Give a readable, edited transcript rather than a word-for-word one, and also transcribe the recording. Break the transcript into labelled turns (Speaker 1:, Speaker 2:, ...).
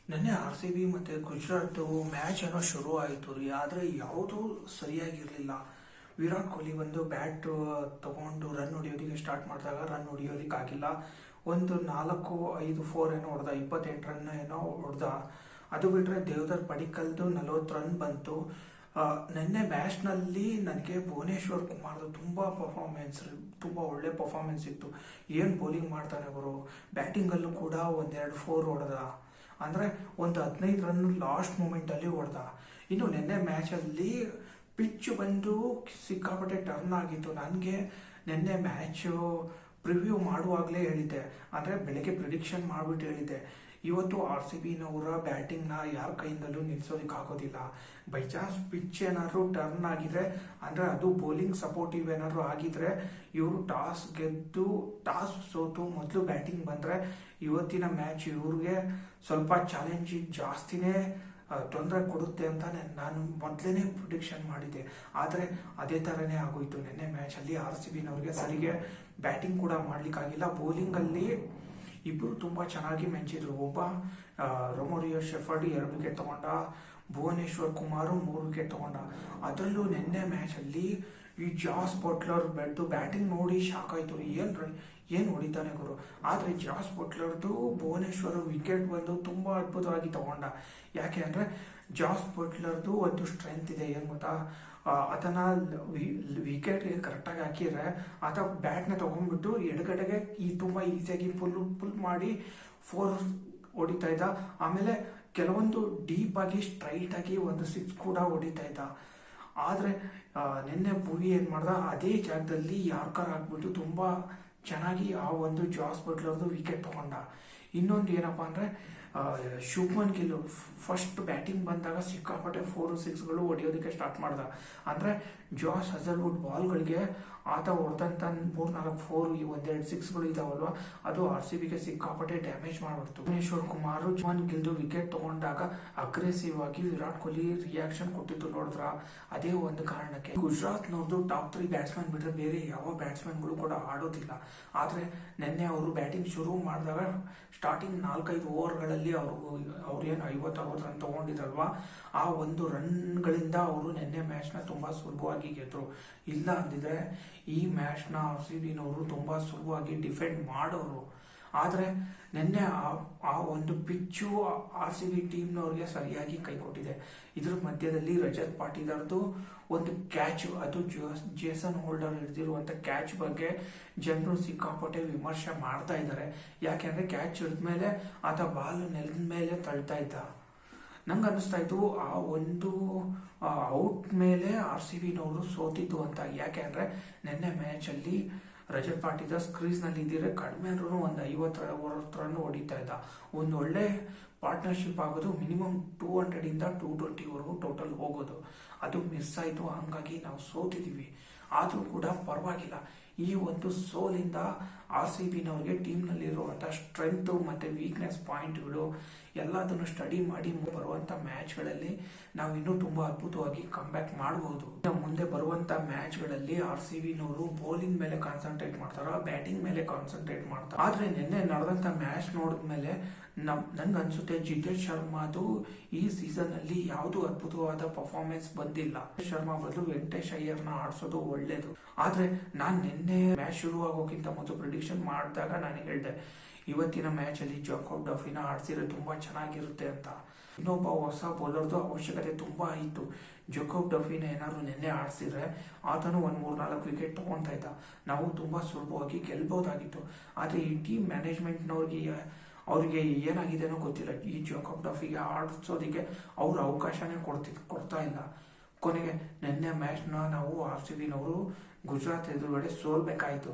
Speaker 1: ನೆನ್ನೆ R C B ಮತ್ತು Gujarat match ಏನೋ ಶುರು ಆಯಿತು ರೀ. ಆದರೆ ಯಾವುದೂ ಸರಿಯಾಗಿರಲಿಲ್ಲ. ವಿರಾಟ್ ಕೊಹ್ಲಿ ಬಂದು ಬ್ಯಾಟ್ ತಗೊಂಡು ರನ್ ಹೊಡಿಯೋದಕ್ಕೆ ಸ್ಟಾರ್ಟ್ ಮಾಡಿದಾಗ ರನ್ ಹೊಡಿಯೋದಕ್ಕಾಗಿಲ್ಲ. ಒಂದು 4-5 ಫೋರ್ ಏನೋ ಹೊಡೆದ, 28 ರನ್ ಏನೋ ಹೊಡೆದ. ಅದು ಬಿಟ್ಟರೆ ದೇವದರ್ ಪಡಿಕ್ಕಲ್ದು 40 ರನ್ ಬಂತು. ನಿನ್ನೆ ಮ್ಯಾಚ್ನಲ್ಲಿ ನನಗೆ ಭುವನೇಶ್ವರ್ ಕುಮಾರ್ದು ತುಂಬ ಒಳ್ಳೆ ಪರ್ಫಾರ್ಮೆನ್ಸ್ ಇತ್ತು. ಏನು ಬೌಲಿಂಗ್ ಮಾಡ್ತಾನೆ ಅವರು. ಬ್ಯಾಟಿಂಗಲ್ಲೂ ಕೂಡ ಒಂದೆರಡು ಫೋರ್ ಹೊಡೆದ. ಅಂದರೆ ಒಂದು 15 ರನ್ ಲಾಸ್ಟ್ ಮೂಮೆಂಟಲ್ಲಿ ಹೊಡೆದ. ಇನ್ನು ನಿನ್ನೆ ಮ್ಯಾಚಲ್ಲಿ ಪಿಚ್ ಬಂದು ಸಿಕ್ಕಾಪಟ್ಟೆ ಟರ್ನ್ ಆಗಿತ್ತು. ನನಗೆ ನಿನ್ನೆ ಮ್ಯಾಚು ಪ್ರಿವ್ಯೂ ಮಾಡುವಾಗಲೇ ಹೇಳಿದ್ದೆ, ಅಂದರೆ ಬೆಳಗ್ಗೆ ಪ್ರಿಡಿಕ್ಷನ್ ಮಾಡಿಬಿಟ್ಟು ಹೇಳಿದ್ದೆ, ಇವತ್ತು ಆರ್ ಸಿ ಬಿನವರ ಬ್ಯಾಟಿಂಗ್ನ ಯಾರ ಕೈಯಿಂದಲೂ ನಿಲ್ಲಿಸೋದಕ್ಕಾಗೋದಿಲ್ಲ. ಬೈ ಚಾನ್ಸ್ ಪಿಚ್ ಏನಾದ್ರು ಟರ್ನ್ ಆಗಿದ್ರೆ, ಅಂದರೆ ಅದು ಬೌಲಿಂಗ್ ಸಪೋರ್ಟಿವ್ ಏನಾದ್ರು ಆಗಿದ್ರೆ, ಇವರು ಟಾಸ್ ಸೋತು ಮೊದಲು ಬ್ಯಾಟಿಂಗ್ ಬಂದರೆ ಇವತ್ತಿನ ಮ್ಯಾಚ್ ಇವ್ರಿಗೆ ಸ್ವಲ್ಪ ಚಾಲೆಂಜಿಂಗ್ ಜಾಸ್ತಿನೇ ತೊಂದರೆ ಕೊಡುತ್ತೆ ಅಂತ ನಾನು ಮೊದಲೇ ಪ್ರಿಡಿಕ್ಷನ್ ಮಾಡಿದ್ದೆ. ಆದರೆ ಅದೇ ಥರನೇ ಆಗೋಯ್ತು. ನಿನ್ನೆ ಮ್ಯಾಚಲ್ಲಿ ಆರ್ ಸಿ ಬಿನವ್ರಿಗೆ ಸರಿಗೆ ಬ್ಯಾಟಿಂಗ್ ಕೂಡ ಮಾಡಲಿಕ್ಕಾಗಿಲ್ಲ. ಬೌಲಿಂಗಲ್ಲಿ ಇಬ್ಬರು ತುಂಬ ಚೆನ್ನಾಗಿ ಮೆಂಚಿದ್ರು. ಒಬ್ಬ ರೊಮೊರಿಯೋ ಶೆಫರ್ಡ್ 2 ವಿಕೆಟ್ ತಗೊಂಡ, ಭುವನೇಶ್ವರ್ ಕುಮಾರ್ 3 ವಿಕೆಟ್ ತಗೊಂಡ. ಅದರಲ್ಲೂ ನಿನ್ನೆ ಮ್ಯಾಚಲ್ಲಿ ಈ ಜಾಸ್ ಬಟ್ಲರ್ ಬ್ಯಾಟಿಂಗ್ ನೋಡಿ ಶಾಕ್ ಆಯಿತು. ಏನು ಹೊಡಿತಾನೆ ಗುರು. ಆದರೆ ಜಾಸ್ ಬಟ್ಲರ್ದು ಭುವನೇಶ್ವರ್ ವಿಕೆಟ್ ಬಂದು ತುಂಬ ಅದ್ಭುತವಾಗಿ ತಗೊಂಡ. ಯಾಕೆ ಅಂದರೆ ಜಾಸ್ ಬಟ್ಲರ್ದು ಒಂದು ಸ್ಟ್ರೆಂತ್ ಇದೆ. ಏನು ಗೊತ್ತಾ, ಅದನ್ನ ವಿಕೆಟ್ಗೆ ಕರೆಕ್ಟಾಗಿ ಹಾಕಿದ್ರೆ ಆತ ಬ್ಯಾಟ್ನ ತೊಗೊಂಡ್ಬಿಟ್ಟು ಎಡಗಡೆಗೆ ತುಂಬ ಈಸಿಯಾಗಿ ಫುಲ್ ಮಾಡಿ ಫೋರ್ ಹೊಡಿತಾ ಇದ್ದ. ಆಮೇಲೆ ಕೆಲವೊಂದು ಡೀಪಾಗಿ ಸ್ಟ್ರೈಟಾಗಿ ಒಂದು 6 ಕೂಡ ಹೊಡಿತಾ ಇದ್ದ. ಆದರೆ ನಿನ್ನೆ ಭುವಿ ಏನು ಮಾಡ್ದ, ಅದೇ ಜಾಗದಲ್ಲಿ ಯಾರ್ಕರ್ ಹಾಕ್ಬಿಟ್ಟು ತುಂಬ ಚೆನ್ನಾಗಿ ಆ ಒಂದು ಜಾಸ್ ಬಟ್ಲರ್ದು ವಿಕೆಟ್ ತಗೊಂಡ. ಇನ್ನೊಂದು ಏನಪ್ಪ ಅಂದರೆ ಶುಭ್ಮನ್ ಗಿಲ್ ಫಸ್ಟ್ ಬ್ಯಾಟಿಂಗ್ ಬಂದಾಗ ಸಿಕ್ಕಾಪಟ್ಟೆ 4-6ಗಳು ಹೊಡೆಯೋದಕ್ಕೆ ಸ್ಟಾರ್ಟ್ ಮಾಡ್ದ. ಅಂದರೆ ಜಾಸ್ ಹಜಲ್ವುಡ್ ಬಾಲ್ಗಳಿಗೆ ಆತ ಹೊಡೆದಂಥ 3-4 ಫೋರ್, 1-2 6ಗಳು ಇದಾವಲ್ವ, ಅದು ಆರ್ ಸಿ ಬಿಗೆ ಸಿಕ್ಕಾಪಟ್ಟೆ ಡ್ಯಾಮೇಜ್ ಮಾಡ್ಬಿಡ್ತು. ಭುವನೇಶ್ವರ್ ಕುಮಾರ್ ಶುಭ್ಮನ್ ಗಿಲ್ದು ವಿಕೆಟ್ ತಗೊಂಡಾಗ ಅಗ್ರೆಸಿವ್ ಆಗಿ ವಿರಾಟ್ ಕೊಹ್ಲಿ ರಿಯಾಕ್ಷನ್ ಕೊಟ್ಟಿದ್ದು ನೋಡಿದ್ರ. ಅದೇ ಒಂದು ಕಾರಣಕ್ಕೆ ಗುಜರಾತ್ನವ್ರದ್ದು ಟಾಪ್ 3 ಬ್ಯಾಟ್ಸ್ಮನ್ ಬಿಟ್ಟರೆ ಬೇರೆ ಯಾವ ಬ್ಯಾಟ್ಸ್ಮನ್ಗಳು ಕೂಡ ಆಡೋದಿಲ್ಲ. ಆದರೆ ನಿನ್ನೆ ಅವರು ಬ್ಯಾಟಿಂಗ್ ಶುರು ಮಾಡಿದಾಗ ಸ್ಟಾರ್ಟಿಂಗ್ 4-5 ಓವರ್ಗಳಲ್ಲಿ ಅವ್ರೇನು 50-60 ರನ್ ತಗೊಂಡಿದ್ರಲ್ವಾ, ಆ ಒಂದು ರನ್ಗಳಿಂದ ಅವರು ನಿನ್ನೆ ಮ್ಯಾಚ್ನ ತುಂಬ ಸುಲಭವಾಗಿ ಗೆದ್ರು. ಇಲ್ಲ ಅಂದಿದ್ರೆ ಈ ಮ್ಯಾಚ್ನ ಆರ್ ಸಿ ಬಿನವರು ತುಂಬ ಸುಲಭವಾಗಿ ಡಿಫೆಂಡ್ ಮಾಡೋರು. ಆದರೆ ನಿನ್ನೆ ಆ ಒಂದು ಪಿಚ್ಚು ಆರ್ ಸಿ ಬಿ ಟೀಮ್ನವ್ರಿಗೆ ಸರಿಯಾಗಿ ಕೈ ಕೊಟ್ಟಿದೆ. ಇದ್ರ ಮಧ್ಯದಲ್ಲಿ ರಜತ್ ಪಾಟೀದಾರ್ದು ಒಂದು ಕ್ಯಾಚ್, ಅದು ಜೇಸನ್ ಹೋಲ್ಡರ್ ಹಿಡಿದಿರುವಂಥ ಕ್ಯಾಚ್ ಬಗ್ಗೆ ಜನರು ಸಿಕ್ಕಾಪಟ್ಟೆ ವಿಮರ್ಶೆ ಮಾಡ್ತಾ ಇದ್ದಾರೆ. ಯಾಕೆಂದರೆ ಕ್ಯಾಚ್ ಹಿಡಿದ್ಮೇಲೆ ಆತ ಬಾಲ್ ನೆಲದ ಮೇಲೆ ತಳ್ತಾ ಇದ್ದ. ನಂಗೆ ಅನ್ನಿಸ್ತಾ ಇತ್ತು ಆ ಒಂದು ಔಟ್ ಮೇಲೆ ಆರ್ ಸಿ ಬಿನವರು ಸೋತಿದ್ದು ಅಂತ. ಯಾಕೆ ಅಂದರೆ ನಿನ್ನೆ ಮ್ಯಾಚಲ್ಲಿ ರಜತ್ ಪಾಟೀದಾರ್ ಕ್ರೀಸ್ನಲ್ಲಿ ಇದ್ದಿದ್ರೆ ಕಡಿಮೆ ಅಂದ್ರೂ ಒಂದು 50 ರನ್ ಹೊಡಿತಾ ಇದ್ದ. ಒಂದು ಒಳ್ಳೆ ಪಾರ್ಟ್ನರ್ಶಿಪ್ ಆಗೋದು ಮಿನಿಮಮ್ 200ಇಂದ 220ವರೆಗೂ ಟೋಟಲ್ ಹೋಗೋದು. ಅದು ಮಿಸ್ ಆಯಿತು, ಹಂಗಾಗಿ ನಾವು ಸೋತಿದ್ದೀವಿ. ಆದರೂ ಕೂಡ ಪರವಾಗಿಲ್ಲ. ಈ ಒಂದು ಸೋಲಿಂದ ಆರ್ ಸಿ ಬಿನವ್ರಿಗೆ ಟೀಮ್ನಲ್ಲಿರುವಂಥ ಸ್ಟ್ರೆಂತು ಮತ್ತು ವೀಕ್ನೆಸ್ ಪಾಯಿಂಟ್ಗಳು ಎಲ್ಲದನ್ನು ಸ್ಟಡಿ ಮಾಡಿ ಬರುವಂಥ ಮ್ಯಾಚ್ಗಳಲ್ಲಿ ನಾವು ಇನ್ನೂ ತುಂಬ ಅದ್ಭುತವಾಗಿ ಕಮ್ಬ್ಯಾಕ್ ಮಾಡಬಹುದು. ಮುಂದೆ ಬರುವಂಥ ಮ್ಯಾಚ್ಗಳಲ್ಲಿ ಆರ್ ಸಿ ಬಿನವರು ಬೌಲಿಂಗ್ ಮೇಲೆ ಕಾನ್ಸಂಟ್ರೇಟ್ ಮಾಡ್ತಾರ, ಬ್ಯಾಟಿಂಗ್ ಮೇಲೆ ಕಾನ್ಸಂಟ್ರೇಟ್ ಮಾಡ್ತಾರೆ. ಆದರೆ ನಿನ್ನೆ ನಡೆದಂಥ ಮ್ಯಾಚ್ ನೋಡಿದ್ಮೇಲೆ ನನ್ಗೆ ಅನ್ಸುತ್ತೆ ಜಿತೇಶ್ ಶರ್ಮಾದು ಈ ಸೀಸನ್ನಲ್ಲಿ ಯಾವುದೂ ಅದ್ಭುತವಾದ ಪರ್ಫಾರ್ಮೆನ್ಸ್ ಬಂದಿಲ್ಲ. ಶರ್ಮಾ ಬದಲು ವೆಂಕಟೇಶ್ ಅಯ್ಯರ್ನ ಆಡಿಸೋದು ಒಳ್ಳೇದು. ಆದರೆ ನಾನು ನಿನ್ನೆ ಮ್ಯಾಚ್ ಶುರು ಆಗೋಕ್ಕಿಂತ ಮೊದಲು ಪ್ರಿಡಿಕ್ಷನ್ ಮಾಡಿದಾಗ ನಾನು ಹೇಳಿದೆ, ಇವತ್ತಿನ ಮ್ಯಾಚಲ್ಲಿ ಜಾಕೋಬ್ ಡಫಿನ ಆಡಿಸಿದ್ರೆ ತುಂಬ ಚೆನ್ನಾಗಿರುತ್ತೆ ಅಂತ. ಇನ್ನೊಬ್ಬ ಹೊಸ ಬೌಲರ್ದು ಅವಶ್ಯಕತೆ ತುಂಬ ಇತ್ತು. ಜಾಕೋಬ್ ಡಫಿನ ಏನಾದ್ರು ನಿನ್ನೆ ಆಡಿಸಿದ್ರೆ ಆತನು ಒಂದು 3-4 ವಿಕೆಟ್ ತಗೊತಾ ಇದ್ದ. ನಾವು ತುಂಬ ಸುಲಭವಾಗಿ ಗೆಲ್ಬೋದಾಗಿತ್ತು. ಆದರೆ ಈ ಟೀಮ್ ಅವ್ರಿಗೆ ಏನಾಗಿದೆನೋ ಗೊತ್ತಿಲ್ಲ. ಈ ಜಾಕೋಬ್ ಡಫಿಗೆ ಆಡಿಸೋದಕ್ಕೆ ಅವ್ರು ಅವಕಾಶನೇ ಕೊಡ್ತಾ ಇಲ್ಲ. ಕೊನೆಗೆ ನಿನ್ನೆ ಮ್ಯಾಚ್ನ ನಾವು ಆರ್ ಸಿ ಬಿನವರು ಗುಜರಾತ್ ಎದುರುಗಡೆ ಸೋಲ್ಬೇಕಾಯಿತು.